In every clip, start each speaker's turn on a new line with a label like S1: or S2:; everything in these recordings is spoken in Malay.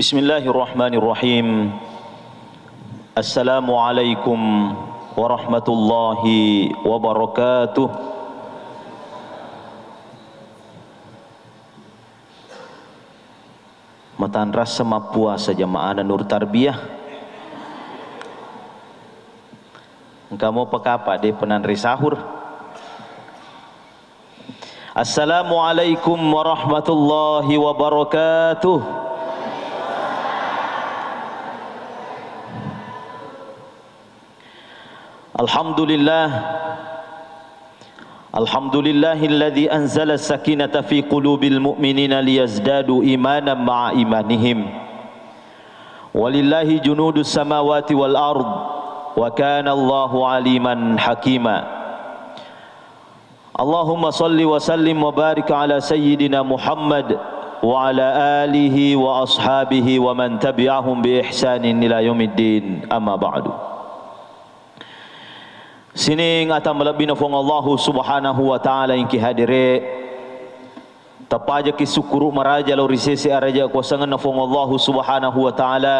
S1: Bismillahirrahmanirrahim. Assalamualaikum warahmatullahi wabarakatuh. Matan rasa mapuasa jamaah Nur Tarbiyah. Kamu pekapa de penandri sahur. Assalamualaikum warahmatullahi wabarakatuh. Alhamdulillahilladzi anzala as-sakinata fi qulubil mu'minina liyazdadu imanan ma'a imanihim. Walillahi junudus samawati wal ard wa kana Allahu aliman hakima. Allahumma salli wa sallim wa barik ala sayyidina Muhammad wa ala alihi wa ashabihi wa man tabi'ahum bi ihsanin ila yaumiddin. Amma ba'du. Sining atam malabina fong Allah subhanahu wa ta'ala yang ki hadire tapaja ki sukuru maraja lo risese araja kuasangan na fong Allah subhanahu wa ta'ala.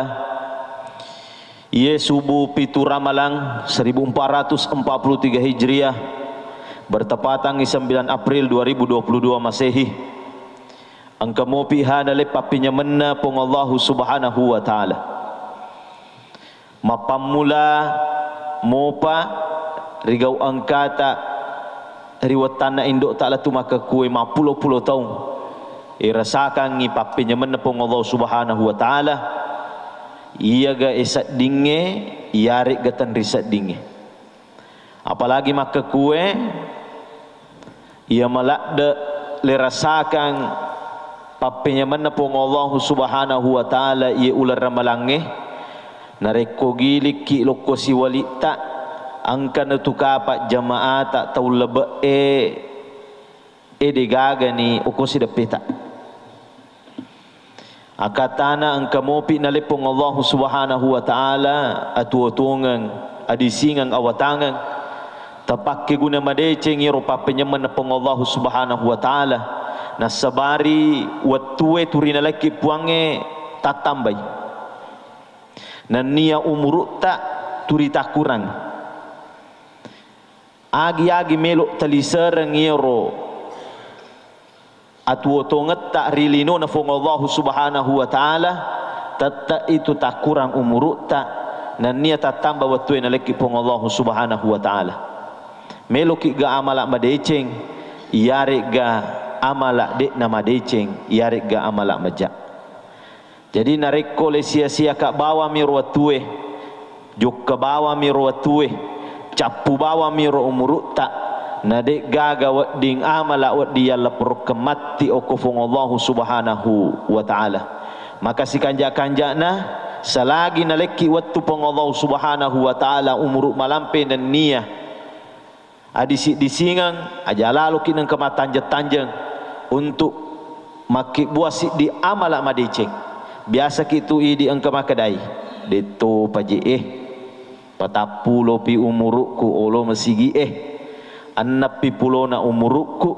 S1: Ye subuh pitu Ramalang 1443 Hijriah bertepatan 9 April 2022 Masehi. Angka mo pihana le papinya menna fong Allah subhanahu wa ta'ala. Mapamula mopa rigau angkata riwatan na indok taklah tu maka kue ma pulo-pulo tahun irasakan ngi papinya menepung Allah subhanahu wa ta'ala. Ia ga esat dinge yarik gatan risat dinge apalagi maka kue ia malak de lirasakan papinya menepung Allah subhanahu wa ta'ala. Ia ular ramalange nareko gilik ki loko si walita angka na tukapat jamaah tak tahu lebe degaga ni ukosi dapeta akatana angka mopi nalepong Allah subhanahu wa ta'ala atuotungan adisingang awatangan tapakke guna madeceng iro papenyaman napong Allah subhanahu wa ta'ala nasabari watue turina laki puange tatambay nania umuruk tak turita kurang agi-agi melok taliserang iro atuotonget tak rilino na fong Allah subhanahu wa ta'ala tata itu tak kurang umuruk tak nan niya tatamba watue na leki fong Allah subhanahu wa ta'ala. Melok ga amalak madeceng yarik ga amalak dek na madeceng yarik ga amalak majak. Jadi nareko le sia-sia kak bawa miro watue juk ke bawa miro watue capu bawa miro umuruk tak nadek gaga wat ding amala wat dia lapor kemati okofong Allah subhanahu wa ta'ala. Maka si kanjak-kanjakna selagi naleki waktu pong Allah subhanahu wa ta'ala umuruk malampe dan niya adisik disingang aja lalu kinang kematanjang untuk maki buasik di amala madeceng biasa kitu idi angka makadai deto paji patapulo pi umurukku olo masigi annapi pulo na umurukku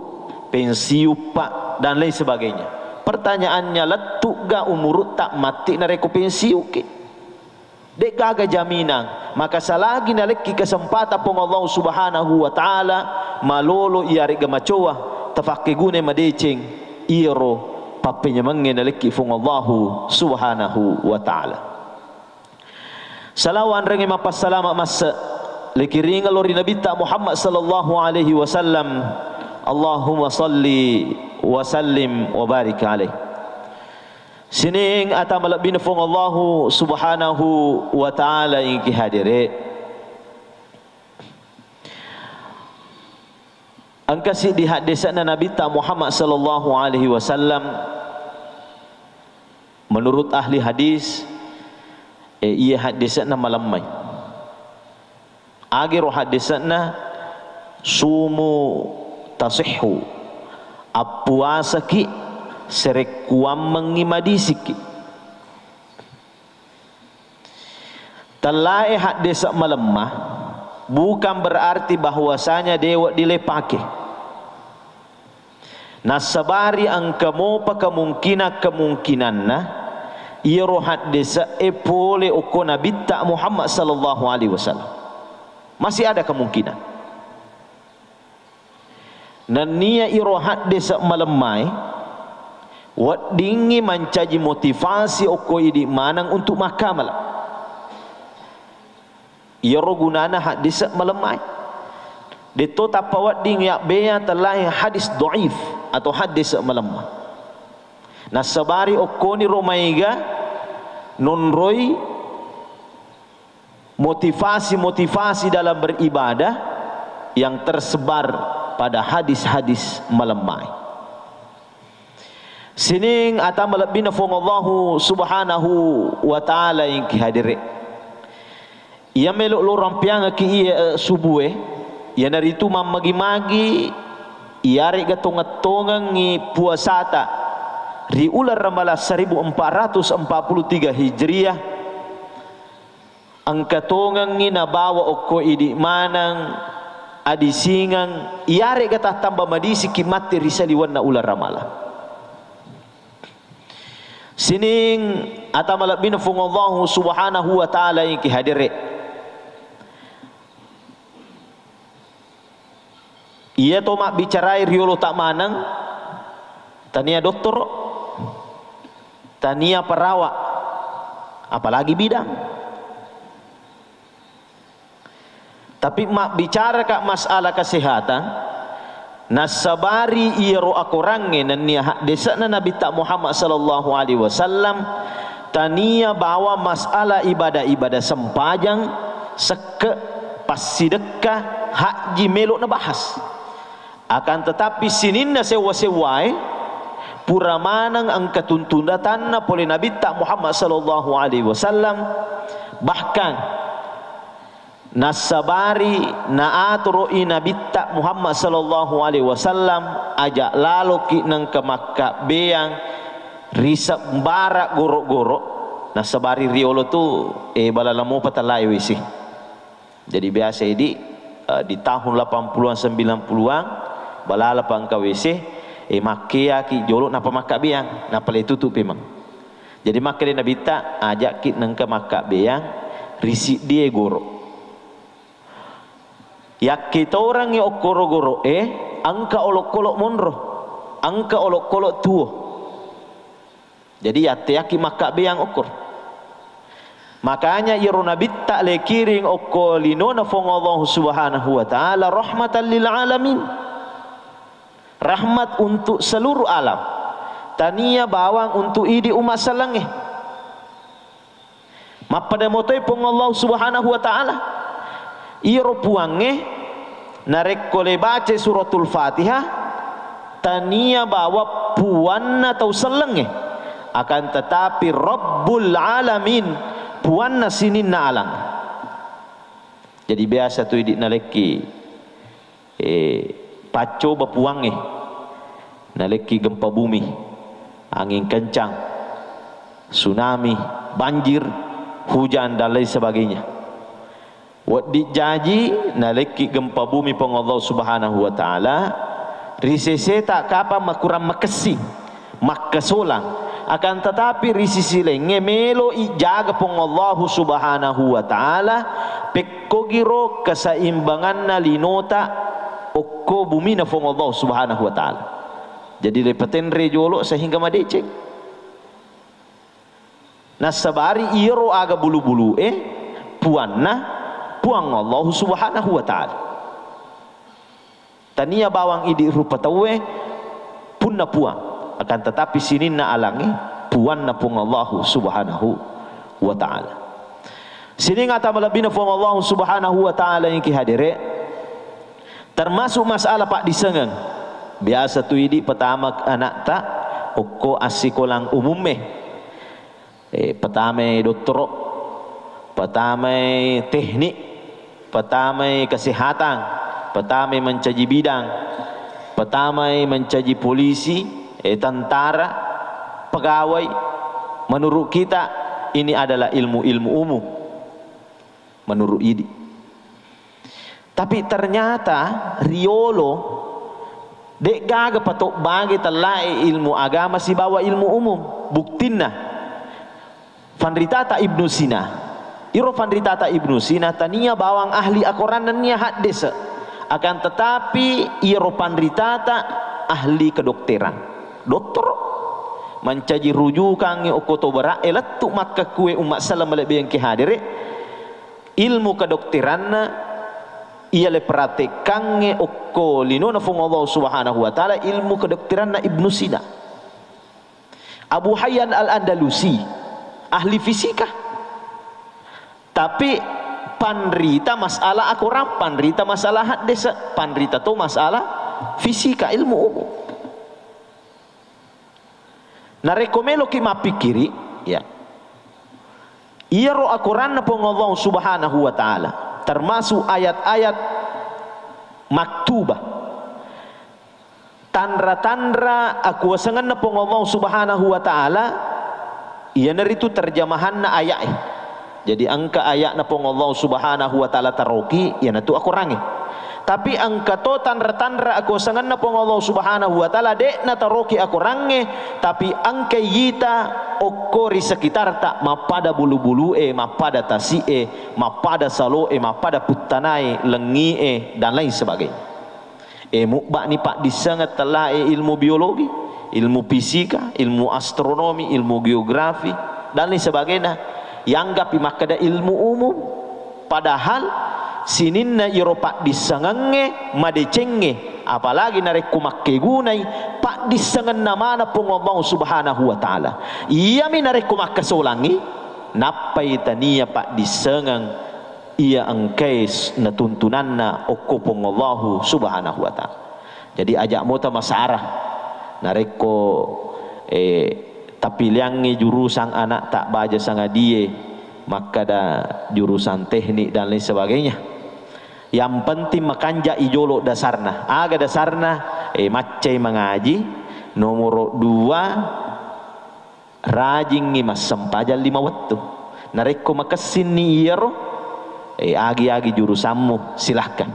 S1: pensiu pak dan lain sebagainya. Pertanyaannya letuk ga umuruk tak mati nareko pensiu ke dek gaga jaminan. Maka salagi naleki kesempatan pong Allah subhanahu wa ta'ala malolo iarek ga macowa tafake gune madeceng iro papenya mengen naleki pong Allah subhanahu wa ta'ala. Salawan rengi mapassalama masa likiringa lori Nabi ta Muhammad sallallahu alaihi wasallam. Allahumma salli wa sallim wa barik alaih. Sining atamalak binfong Allah subhanahu wa ta'ala yang kihadire angkasi di hadisan Nabi ta Muhammad sallallahu alaihi wasallam menurut ahli hadis ia hadisana malam mai agiru hadisana sumu tasihhu apuasaki serekuam mengimadisiki talai hadisa malam mah bukan berarti bahwasanya dewa dilepake nasabari angka mo pa kemungkinan iro hadis pole uko Nabi tak Muhammad sallallahu alaihi wasallam. Masih ada kemungkinan. Dan nia iro hadis malamai wat dingi mencaji motivasi uko idi manang untuk makamal. Iro gunana hadis malamai. Dito tapawat ding yak beya telah hadis dhaif atau hadis malamai. Nasabari okoni romaiga nonroi motivasi dalam beribadah yang tersebar pada hadis-hadis malamai. Sining atam lebina fong Allah subhanahu wa ta'ala yang kihadiri. Ia meluk lorang piang ki subuhe, ia dari itu mamagi-magi, ia rek gatong-gatongang ni puasata. Di ular ramalah 1443 Hijriah angkatongang ni nabawa oko idi manang adisingang iare kata tambah madisi kimati risaliwan na ular ramalah sining atamala binafung Allah subhanahu wa ta'ala yang kihadiri iya tomak bicarai riolo tak manang tania doktor tania perawat apalagi bidang. Tapi mak bicara kak masalah kesehatan nasabari iro akorangin dan nia desa na Nabi tak Muhammad sallallahu alaihi wasallam tania bawa masalah ibadah sempajang seke pas sidekah haji melok na bahas akan tetapi sinin na sewa-sewai pura manang ang katuntundatan na oleh Nabi tak Muhammad sallallahu alaihi wasallam bahkan nasabari na atro Nabi tak Muhammad sallallahu alaihi wasallam ajak lalu ki nang ke Makkah beyang risap barak gorok-gorok nasabari riolo tu balalamu patalai wisi. Jadi biasa di tahun 80-an 90-an balala pang kawisi makia ki jolok napa makak biang napa le tutup memang. Jadi maka dia Nabi tak ajak ki nang ke makak biang risik dia goro. Yak kita orang yang okoro-goro angka olok-kolok monro, angka olok-kolok tuo. Jadi yaki makak biang okor. Makanya iro Nabi tak le kiring okolino na fong Allah subhanahu wa ta'ala rahmatan lil alamin. Rahmat untuk seluruh alam. Tania bawang untuk idi umat salangeh. Mapada motoi pong Allah subhanahu wa ta'ala. Iro puange narek kole baca suratul Fatihah. Tania bawa puanna atau salangeh. Akan tetapi Rabbul Alamin puanna sinin na alang. Jadi biasa tu idi naleki paco bapuange naleki gempa bumi angin kencang tsunami banjir hujan dan lain sebagainya wad dijaji naleki gempa bumi pong Allah subhanahu wa ta'ala risese tak kapa makurang makesi makasolang akan tetapi risisi lenge melo ijaga pong Allah subhanahu wa ta'ala pekkogiro keseimbangan na linota okko bumi na fong Allah subhanahu wa ta'ala. Jadi lepaten rejolo sehingga madecek nasabari iro aga bulu-bulu puan Allah subhanahu wa ta'ala tania bawang idi rupa tawe punna puang akan tetapi sinin na alangi puan na pong Allah subhanahu wa ta'ala sinin ngata malabina fong Allah subhanahu wa ta'ala yang kihadire termasuk masalah pak disengang biasa tu idi pertama anak tak oko asikolang umume pertama doktor pertama teknik pertama kesehatan pertama mencaji bidang pertama mencaji polisi tentara pegawai menurut kita ini adalah ilmu-ilmu umum menurut idi. Tapi ternyata riolo dek gaga patok bagi telai ilmu agama si bawa ilmu umum buktina Fanritata Ibnu Sina. Iro Fanritata Ibnu Sina tania bawang ahli Al-Quran dan nia hadis. Akan tetapi iro Fanritata ahli kedokteran. Dokter mencaji rujukan ngi okoto bara elattu makka kue umat salam lebih yang kehadire ilmu kedokteran ia le praktekan ngi okko linona fung Allah subhanahu wa ta'ala ilmu kedokteran na Ibnu Sina. Abu Hayyan al-Andalusi ahli fisika, tapi panrita masalah Al-Quran, panrita masalah hadis, panrita tu masalah fisika ilmu umum. Na rekomelo ki mapikiri ya. Iya ro Al-Quran na pong Allah subhanahu wa ta'ala termasuk ayat-ayat maktubah tandra-tandra aku wasangan na pong Allah subhanahu wa ta'ala iya naritu terjemahan na ayat jadi angka ayat na pong Allah subhanahu wa ta'ala taroki iya na tu Al-Quran tapi angka to tandra-tandra aku wasangan na pong Allah subhanahu wa ta'ala dek na taroki Al-Quran tapi angka yita okori sekitar tak mapada bulu-bulu mapada tasi mapada salo mapada puttanai lengi dan lain sebagainya. Mukbak ni pak disangat telah ilmu biologi, ilmu fisika, ilmu astronomi, ilmu geografi dan lain sebagainya. Yang gapi makada ilmu umum padahal sininna iro pak disangange madecenge apalagi narek kumakke gunai pak disangan namana pung Allah subhanahu wa ta'ala iya mi narek kumakka solangi napai tania pak disangang ia angkais na tuntunanna okko pung Allah subhanahu wa ta'ala. Jadi ajak mota masarah narek ko tapiliangi jurusan anak tak baja sanga die maka da jurusan teknik dan lain sebagainya. Yang penting makanja ijolo dasarna aga dasarna macai mengaji nomor 2 rajin ngimas sempajal 5 waktu nareko makasin ni iyaro agi-agi jurusanmu silahkan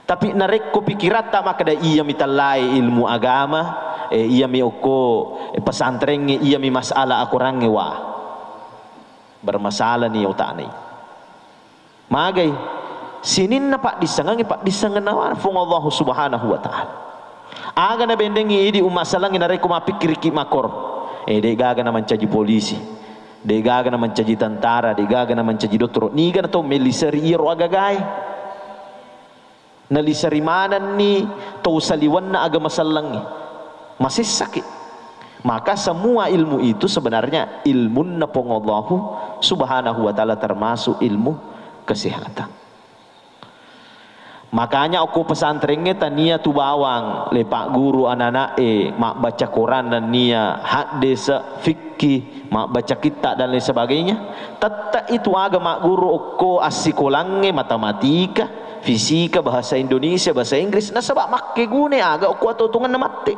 S1: tapi nareko pikirat tak makada iya mitalai ilmu agama iya mi oko pesantren iya mi masalah akurange wah bermasalah ni otak ni magai sinin na pak disangangi pak disangan nawan fung Allah subhanahu wa ta'ala aga na bendengi di umat salangi na reko mapikir ki makor de gaga na mencaji polisi de gaga na mencaji tentara de gaga na mencaji dokter ni gan to melisari iro agagai na lisari manan ni to saliwan na aga masalangi masih sakit maka semua ilmu itu sebenarnya ilmu na pung Allah subhanahu wa ta'ala termasuk ilmu kesehatan. Makanya aku pesantrennya tania tu bawang lepak guru anak-anak mak baca Quran dan nia hadis fikih mak baca kitab dan lain sebagainya tetap itu aga mak guru oko asikolange matematika fisika bahasa Indonesia bahasa Inggris nah sebab makke gune aga oko atau tungan mati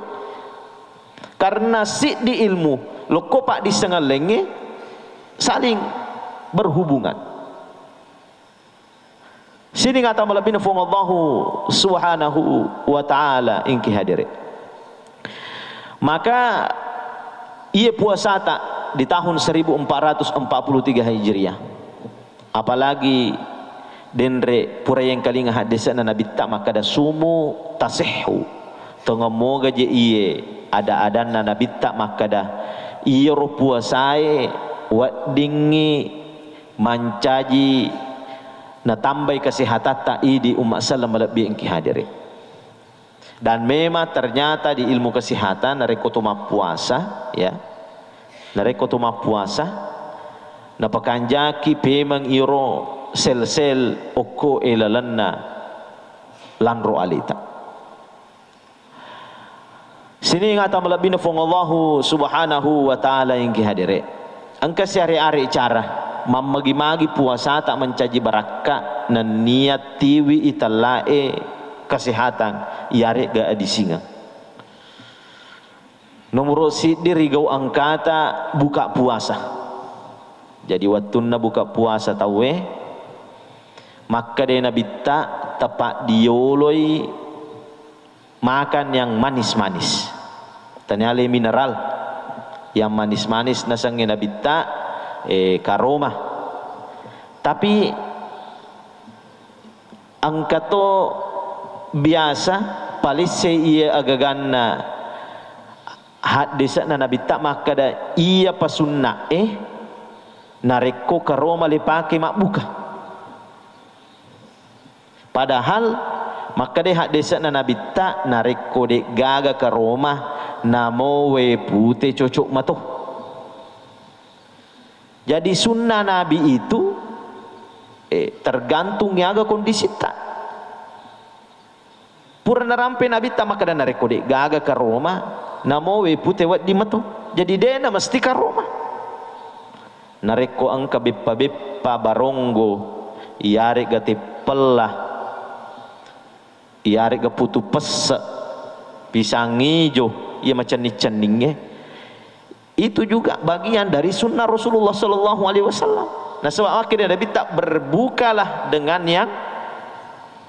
S1: karena si di ilmu loko pak disengalenge saling berhubungan. Sini ngata malabina fung Allah subhanahu wa ta'ala ingki hadiri maka ia puasa tak di tahun 1443 Hijriah apalagi denre pura yang kali ngahadisan Nabi tak maka da sumu tasihhu tengomoga je iye ada Nabi tak maka da iya ro puasae wadingi mancaji na tambah kesehatan tak di umat salam lebih engki hadiri dan memang ternyata di ilmu kesehatan narekotoma puasa ya narekotoma puasa na pakanjaki pemang iro sel-sel oko elalanna lanro alita sini ngata melebih nafung Allah subhanahu wa ta'ala engki hadiri angka sehari-hari cara mamagi-magi puasa tak mencaji barakah dan niat tiwi italae kesehatan yare ga adisinga nomor diri gau angkata buka puasa jadi waktu na buka puasa tawe maka de Nabi tak tepat dioloi makan yang manis-manis tanyale mineral yang manis-manis nasangin Nabi tak karoma. Tapi angkato biasa palisse ia agaganna hadisa na nabi tak makada ia pasunna narekko karoma lepake makbuka. Padahal maka de hadisa na nabi tak narekko de gaga karoma namo we pute cocok matoh. Jadi sunnah nabi itu tergantung yaga kondisi tak. Pura narampe nabi tak maka dan narekko de gaga karoma namo we pute wat di matoh. Jadi dena mesti karoma. Narekko angka beppa baronggo iare gate pelah iare ga putu pesa pisang ijo ia macam ni ceningnya. Itu juga bagian dari sunnah Rasulullah sallallahu alaihi wasallam. Nah sebab akhirnya Nabi tak berbukalah dengan yang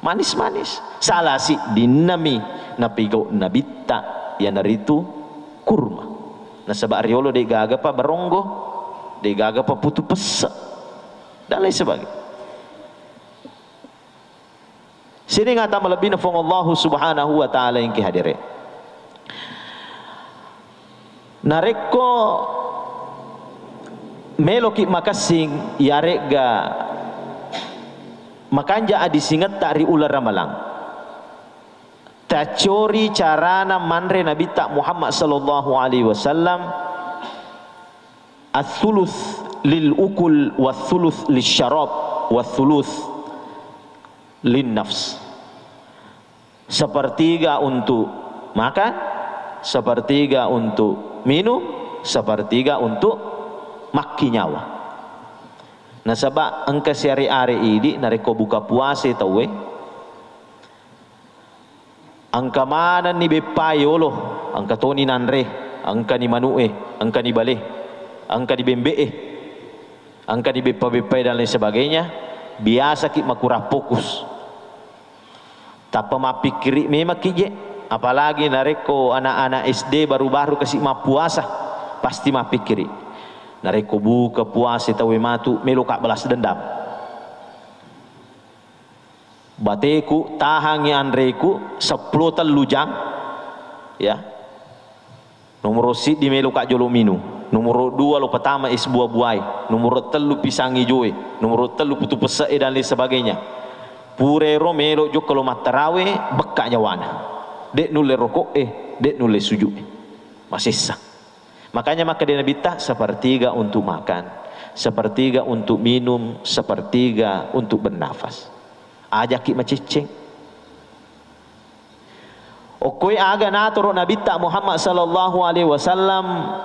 S1: manis-manis. Salah si dinami napigo Nabi tak yang dari itu kurma. Nah sebab riolo de gaga pa baronggo, de gaga pa putu pesa dan lain sebagainya. Sini ngata melebih nafung Allah subhanahu wa ta'ala yang kihadire. Narekko meloki makasing yarega makanja adi singat tari ular ramalang. Tacori carana manre Nabi tak Muhammad sallallahu alaihi wasallam as-thuluth lil ukul was-thuluth lisyarab was-thuluth lin nafs. Sepertiga untuk makan, sepertiga untuk minum, sepertiga untuk maki nyawa. Nah sebab angka sehari-hari ini nareko buka puasa tahu angka mana ni bepayolo, angka toni nanre, angka ni manue, angka ni bale, angka ni bembe, angka ni bepa-bepa dan lain sebagainya. Biasa kita makurah fokus. Tapa mapikiri memang kije. Apalagi nareko anak-anak SD baru-baru kasih puasa, pasti mapikiri. Nareko buka puasa tahu matu melokak balas dendam. Bateku tahangi andreku 10 telujang ya. Nomor si di melokak jolo minu. Nomor 2 lo pertama is buah-buai. Nomor 3 pisang hijau. Nomor 3 putu pesa dan lain sebagainya. Pure romelo jo kalau matarawe bekaknya wana. Dek nule rokok dek nule sujud. Masih sah. Makanya maka dia Nabi tak sepertiga untuk makan, sepertiga untuk minum, sepertiga untuk bernafas. Ajak kita macicing. Okoi aga natoro Nabi tak Muhammad sallallahu alaihi wasallam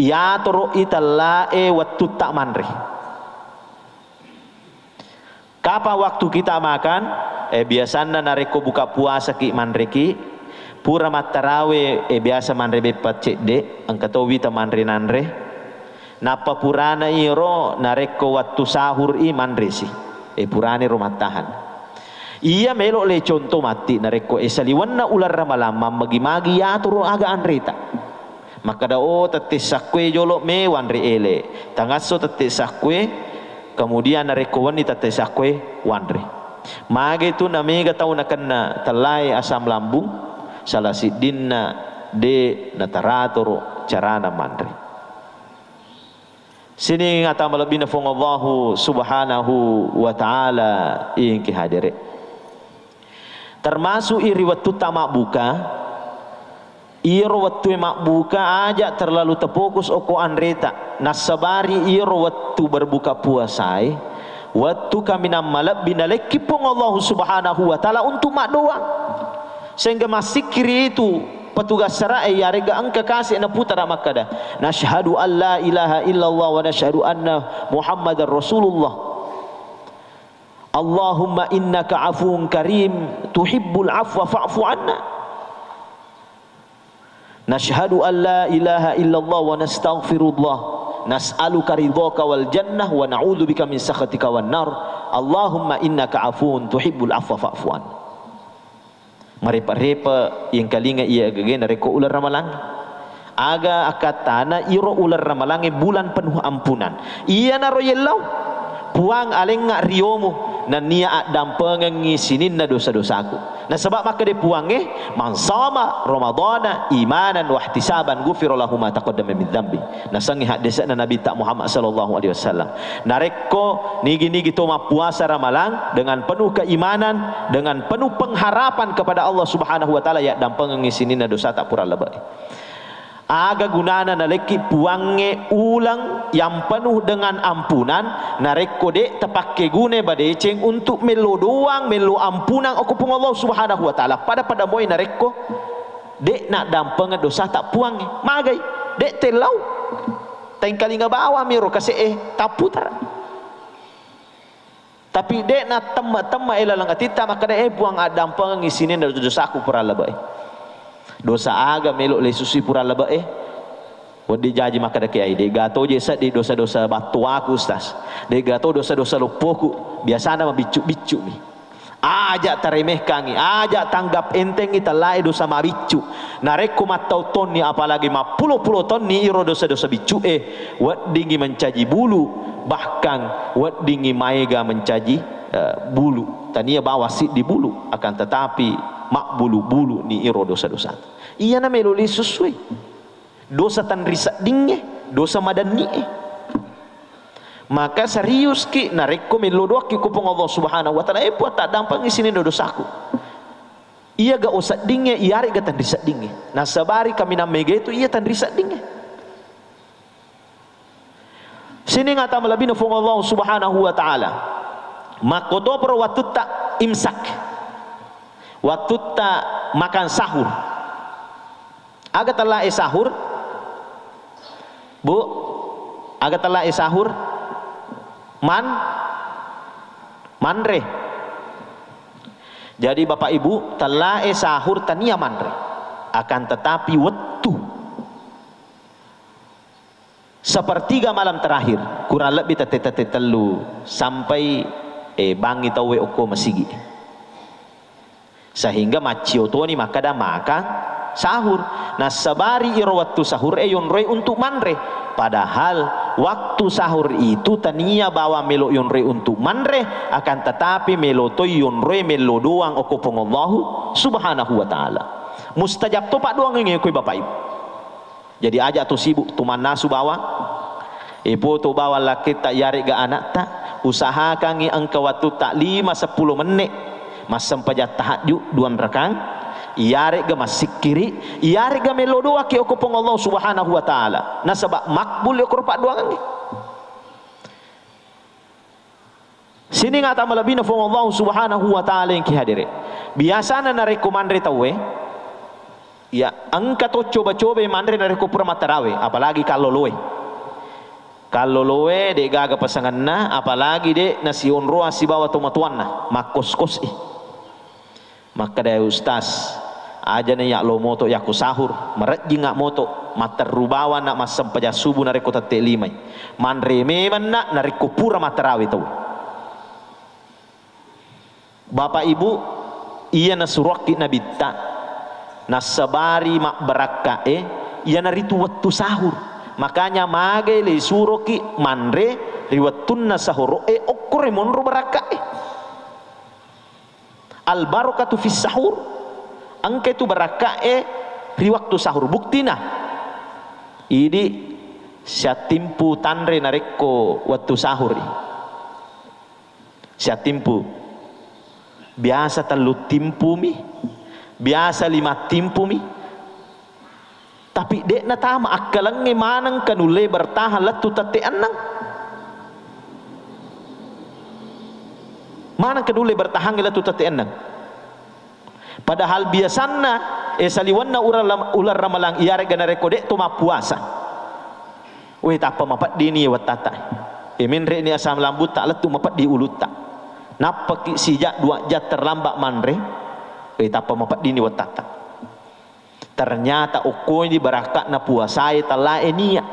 S1: ya toro italae waktu tak manri. Kapan waktu kita makan? Biasanya nareko buka puasa ki manreki pura matarawe biasa manre bepat cek de angkato wita manre nanre napa purana iro nareko waktu sahur i manre si purane rumah tahan iya melo le contoh mati nareko saliwanna ular ramalam magi-magi ya turu aga anreta maka dao tete sakwe jolo me wanre ele tangaso tete sakwe kemudian nareko wani tete sakwe wanre mage tu namega tau nakana talai asam lambung salah sidinna de natarator carana mandri. Sini ngata malabina fong Allah subhanahu wa ta'ala ingki hadire. Termasuk iri waktu tamak buka, iro waktu mak buka aja terlalu terfokus oko andreta. Nasabari iro waktu berbuka puasai, waktu kami namalab binaleki pong Allah subhanahu wa ta'ala untuk mak doang. Sehingga masih kiri itu petugas serai ya rega angka kasih na putar makada nashhadu an la ilaha illallah wa nashhadu anna muhammadar rasulullah Allahumma innaka afuun karim tuhibbul afwa fa'fu anna nashhadu an la ilaha illallah wa nastaghfirullah nas'aluka ridhaka wal jannah wa na'udzubika min sakhatika wan nar Allahumma innaka afuun tuhibbul afwa fa'fu anna. Marepa-repa yang kalinga ia gegen nareko ular ramalang aga akatana iro ular ramalangi bulan penuh ampunan. Iya na royellau puang alenga riomu na niya dampengengi sinin na dosa-dosaku. Na sebab maka dia puange man sama ramadana imanan wa ihtisaban ghufira lahu ma taqaddama min dhanbi. Na sangi hadis na Nabi tak Muhammad sallallahu alaihi wasallam. Nareko nigi-nigi to puasa ramalang dengan penuh keimanan, dengan penuh pengharapan kepada Allah Subhanahu wa taala ya dampengengi sinin na dosa tak pura lebai. Aga gunana naleki puange ulang yang penuh dengan ampunan nareko dek terpakai gune badeceng untuk melo doang melo ampunan aku pun Allah Subhanahu wa taala pada moy nareko dek nak dampengan dosa tak puange magai dek telau tengkali ngabawa miro kasih taputar tapi dek nak temma ilalang atita maka dek puang dampengan ngisinin dosa aku pura labai dosa aga melok le susi pura leba wadi jaji maka dak kiai de gato je sat di dosa-dosa batu aku ustaz de gato dosa-dosa lupoku biasana mabicu-bicu ni ajak taremeh kangi ajak tanggap enteng kita lai dosa mabicu nareko matau ton ni apalagi 50 ton ni iro dosa-dosa bicu wadingi mencaji bulu bahkan wadingi maega mencaji bulu tania bawa sit di bulu akan tetapi mak bulu-bulu ni iro dosa-dosa iya na meloli sesuai dosa tan risak dingge dosa madani maka serius ki nareko melodoa ki kupong Allah Subhanahu wa taala buat tak dampang isini dosaku iya ga usah dingge iya ga tan risak dingge nah sabari kami namege itu iya tan risak dingge sini ngata melebih nufung Allah Subhanahu wa taala makodo per waktu tak imsak waktu tak makan sahur agak telah sahur bu agak telah sahur manre jadi bapak ibu telah sahur tania manre akan tetapi waktu sepertiga malam terakhir kurang lebih telu sampai bangi tawe oko masigi sehingga macio to ni maka dah makan sahur nah sabari iro waktu sahur yonre untuk manre padahal waktu sahur itu tania bawa melo yonre untuk manre akan tetapi melo to yonre melo doang oko pengallahu Subhanahu wa taala mustajab to pak doang ngengkoi bapak ibu jadi ajak tu sibuk tu manasu bawa ibu tu bawa laki tak yarik ga anak tak usahakan engkau waktu tak 5-10 menit masam pajat tahajud 2 rakang iare ga masik kiri iare ga melodoa ki okopong Allah Subhanahu wa taala nah sebab makbul yo pak doang ni sini ngata malabina fong Allah Subhanahu wa taala yang ki hadire biasana na rekomandre tawe ya angka to coba-coba mandre na rekopura matarawe apalagi kalau loe de gaga pasangan na apalagi de nasi onroa si bawa tomatuan na makos-kos maka daya ustaz aja nih yak lo moto yaku sahur merejing ngak moto mater rubawa nak masam paja subuh nareko tate limai manre meman nak nareko pura matarawi tau bapak ibu iya nasuroki nabita nasabari mak beraka iya naritu waktu sahur makanya mage le suroki manre riwatun nasahur okore monro beraka al barakatu fis sahur angka itu barakah di waktu sahur buktina ini siatimpu tanre nareko waktu sahur siatimpu biasa telu timpu mi biasa 5 timpu mi tapi dek na tama akalange manang kanule bertahan latu tate anang mana kedule bertahan latu tate anang padahal biasana saliwanna ular ramalang iare gana rekode to puasa weh tak apa mapat dini watata minre ni asam lambut tak letu mapat di ulut tak napa sijak 2 jat terlambat manre weh tak apa mapat dini watata ternyata okoi di barakat na puasa tala niat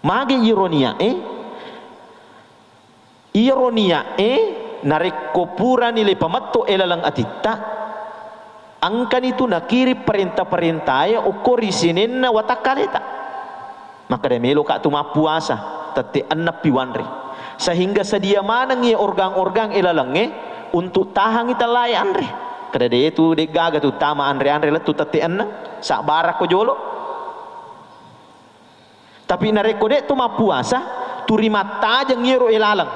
S1: mage ironia ironia nareko pura nilai pamato elalang atita angkan itu nakiri perintah-perintah ya ukuri sinenna watakaleta. Maka dia melo kak tuma puasa tati annap piwanri sehingga sedia manang ya organg-organg ilalange untuk tahan kita layan re. Kada dia itu de gaga tu tama andre lah tu tati anna sak barak ko jolo. Tapi nareko de tu ma puasa turi mata jeng yero ilalang.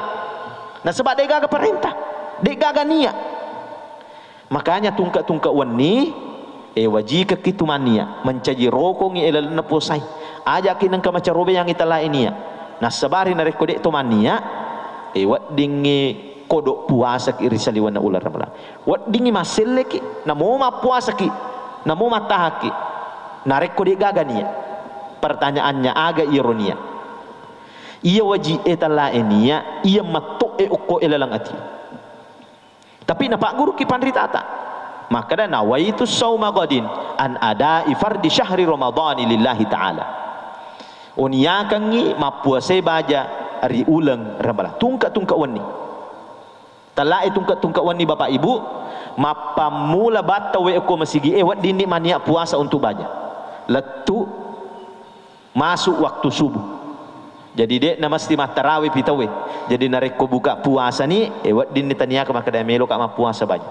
S1: Nah sebab de gaga perintah, de gaga niat. Makanya tungka-tungka wani wajika kitu mania mencaji rokong ilal na posai ajakin nang kamaca robe yang itala inia. Nah sabari na rekode to mania wat dingi kodok puasa ki risaliwan na ular ramala. Wat dingi maselle ki namo ma puasa ki namo matahaki. Na rekode gaga nia. Pertanyaannya agak ironia. Ia waji itala inia ia matok uko ilalang ati. Tapi napak guru ki pandritata. Maka dah nawaitu sauma gadin an ada fardi syahri ramadhani lillahi ta'ala. Uniakangi mapuasai baja ari ulang ramala. Tungka-tungka wani. Talai tungka-tungka wani bapak ibu mapamula bata we ko masigi wat dini mania puasa untuk baja. Letu masuk waktu subuh. Jadi dek nama mesti tarawih pitawe. Jadi nareko buka puasa ni wat din tania ka maka melo ka puasa banyak.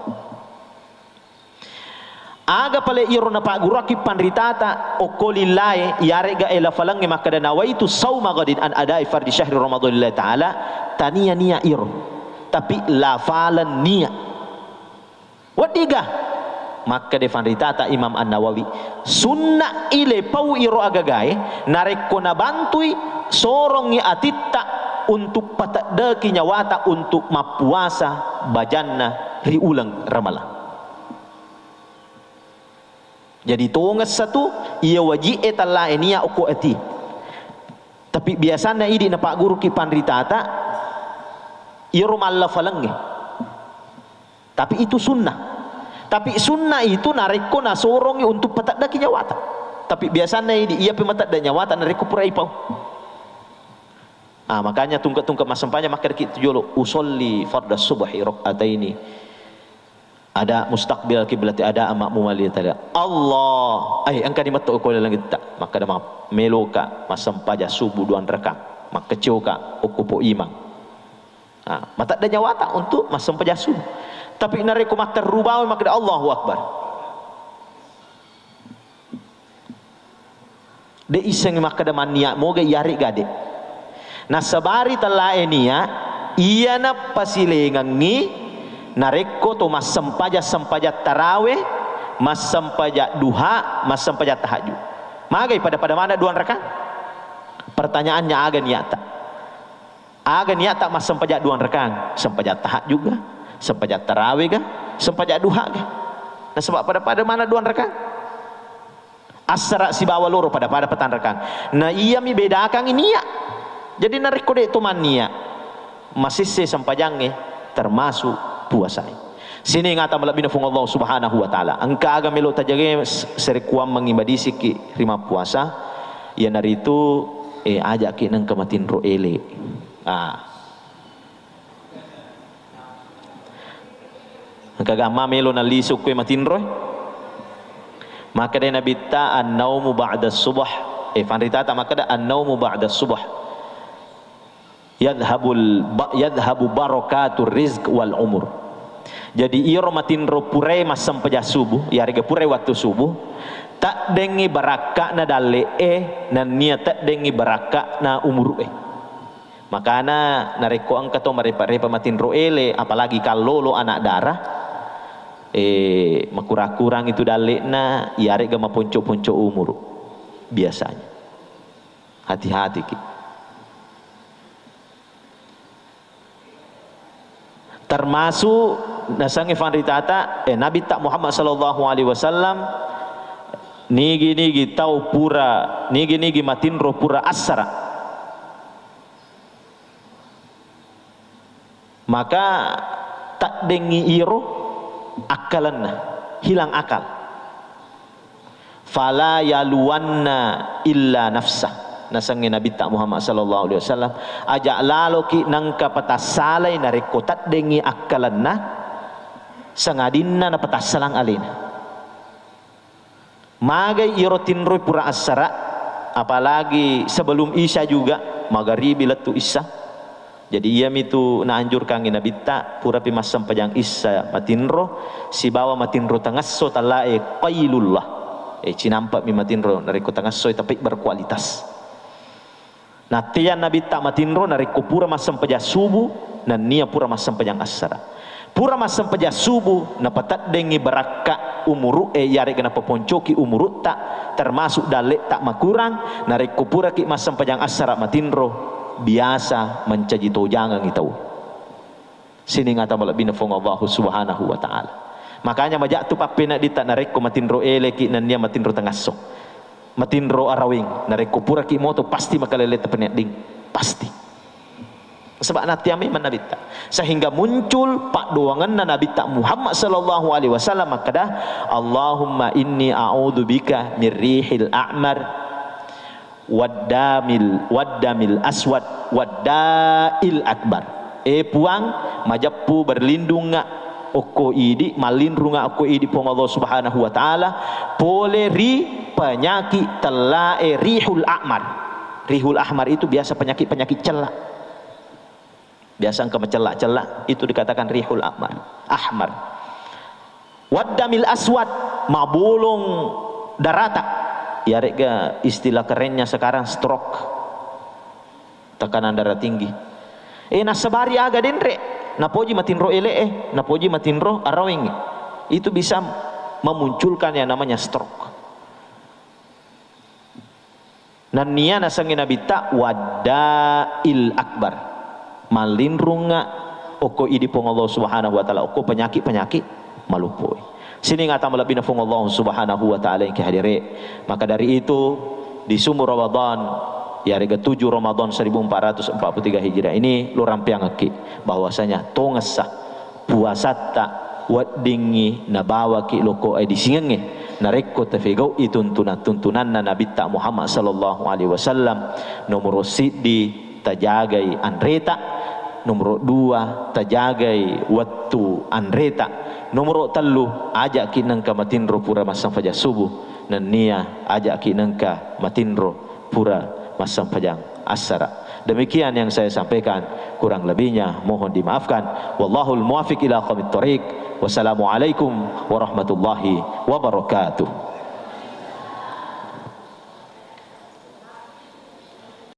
S1: Aga pale iro na pak guru ki panritata okolilai yare ga ela falange maka da nawaitu sauma gadin an adai fardi syahri ramadhan lillahi taala tania nia iro. Tapi lafalan nia. Wat diga maka de panritata Imam An-Nawawi sunnah ile pau iro agagai nareko na bantui sorongi atitta untuk patadaki nyawata untuk mapuasa bajanna riulang ramala. Jadi tongas satu ia wajib etalla enia uko ati. Tapi biasanya idi na pak guru ki pandritata iro malla falange. Tapi itu sunnah. Tapi sunnah itu nareko na sorongi untuk patadaki nyawata. Tapi biasanya idi ia pematat dan nyawata nareko pura ipau. Makanya tungka-tungka masampanya maka kita jolo usolli fardas subhi rakaataini. Ada mustaqbil kiblat ada amakmu mali tadi. Allah, angka di mata ko langit tak. Maka dah meloka masampaja subuh 2 rakaat. Maka coka okupo imam. Mata ada nyawata untuk masampaja subuh. Tapi nareko mata rubawi maka Allahu akbar. De iseng maka dah mania moga yari gade. Nah sabari tala enia iya na pasilengangi nareko to mas sempaja taraweh, mas sempaja duha, mas sempaja tahajud. Magai pada mana 2 rakaat? Pertanyaannya aga niata. Aga niata mas sempaja 2 rakaat, sempaja tahajud juga, sempaja taraweh ga, sempaja duha ga. Nah sebab pada mana 2 rakaat? Asra si bawa loro pada petan rakaat. Nah iya mi bedakan ini ya. Jadi nareko de to mania masih sempajange termasuk puasa. Sini ngata malabina fung Allah Subhanahu wa taala. Angka aga melo tajage serikuam mengibadisi ki rima puasa. Ya narito ajak ki nang kamatin ro ele. Angka gama melo na lisuk ko matin ro. Maka de nabita an-naumu ba'da subh. Fanrita ta maka da an-naumu ba'da subh. Yadhabu barakatur rizq wal umur. Jadi iro matin ro pure masam peja subuh ya rega pure waktu subuh tak dengi baraka na dale na niat tak dengi baraka na umur makana nareko angka to marepa matin ro ele apalagi kalau lo anak darah makurang-kurang itu dale na ya rega maponco-ponco umur biasanya. Hati-hati ki. Termasuk nasangi fanritata Nabi tak Muhammad sallallahu alaihi wasallam nigi tau pura nigi matinro pura asra maka tak dengi iro akalanna hilang akal fala yaluwanna illa nafsah. Nasangi Nabi tak Muhammad sallallahu alaihi wasallam ajak laloki nangka patasalai nareko tak dengi akalanna sangadinna na patasalang alina magai iro tinroi pura asara, apalagi sebelum isya juga magharibi latu isya. Jadi ia itu naanjurkan ina bitta pura pi masam pajang isya matinro si bawa matinro tangasso talae qailullah cinampak mi matinro nariko tangasso tapi berkualitas. Nah tiyan nabi tak matinro nariko pura masam pajang subuh dan nia pura masam pajang asara. Pura masam pajang subuh na patat dengi baraka umuru yare kena peponcoki umuru tak termasuk dalek tak makurang nariko pura ki masam pajang asara matinro biasa mencaji tojangan itu sini ngata malak binafong Allah subhanahu wa ta'ala. Makanya majak tu pape nak ditak nareko matinro eleki nan dia matinro tangaso matinro arawing nareko pura ki moto pasti makalele tepenek ding pasti sebab nanti ame manabita sehingga muncul pak doangan nabita Muhammad sallallahu alaihi wasallam makadah Allahumma inni a'udzubika min rihil a'mar waddamil aswad waddail akbar. Puang majapu berlindung oko idi malindrung oko idi pong Allah subhanahu wa ta'ala pole ri penyakit telae rihul ahmar. Rihul ahmar itu biasa penyakit celak, biasa engkau mencelak-celak itu dikatakan rihul ahmar. Waddamil aswad mabolong darata ya rega istilah kerennya sekarang stroke, tekanan darah tinggi. Nasabari aga denre napoji matinro ele napoji matinro arawing itu bisa memunculkan yang namanya stroke. Dan nia nasangin nabita wadail akbar malindrunga oko idi pong Allah subhanahu wa ta'ala oko penyakit malupoi. Sini ngata malabina fung Allah subhanahu wa ta'ala yang kehadiri. Maka dari itu di sumur Ramadan ya rega 7 Ramadan 1443 Hijriah ini lu rampiang aki bahwasanya tongasa puasata wadingi nabawa ki loko di singenge nareko tafegau tuntunan nabi ta Muhammad sallallahu alaihi wasallam. Nomor sidi tajagai anreta, nomor 2 tajagai waktu anreta, nomor 3 ajak kinangka matinro pura masam fajar subuh dan nia ajak kinangka matinro pura masam pajang asara. Demikian yang saya sampaikan, kurang lebihnya mohon dimaafkan. Wallahul muwafiq ila aqwamit thoriq. Wassalamualaikum warahmatullahi wabarakatuh.